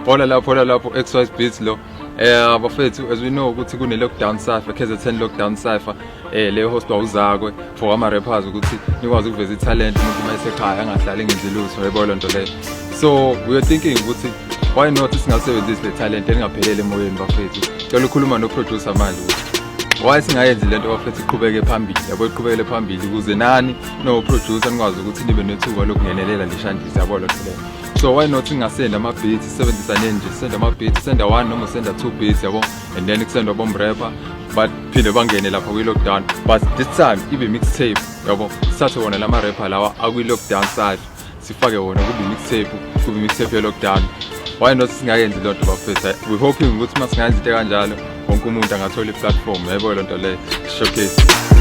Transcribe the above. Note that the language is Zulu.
hola lapho XYZ Beats lo bafethu as we know ukuthi kune lockdown cypher KZN lockdown cypher le host wawuzakwe for ama rappers ukuthi nikwazi ukuveza italent umuntu mayisekhaya angahlali ngenze lutho yebo lonto le. So we are thinking ukuthi why not singasebenzisi le talent engaphelele emoyeni bafethu. Cela ukukhuluma no producer manje ukuthi why singayenzi lento bafethu iqhubeke phambili yabo iqhubekele phambili ukuze nani no producer nikwazi ukuthi nibe nethuba lokungenelela leshandisa yabo lonto le. So why not singasenda ama beats sebenzisane nje senda ama beats senda 1 noma senda 2 beats yabo and then kusenda bomb rapper but phinde bangene lapha kwi lockdown but this time ibe mixtape yabo sithathe wona lama rapper lawa akwi lockdown side sifake wona kube mixtape ye lockdown. Why not singayenzi lonto bafethu we hoping ukuthi masingayenzi into kanjalo wonke umuntu angathola i platform yabo lonto le showcase.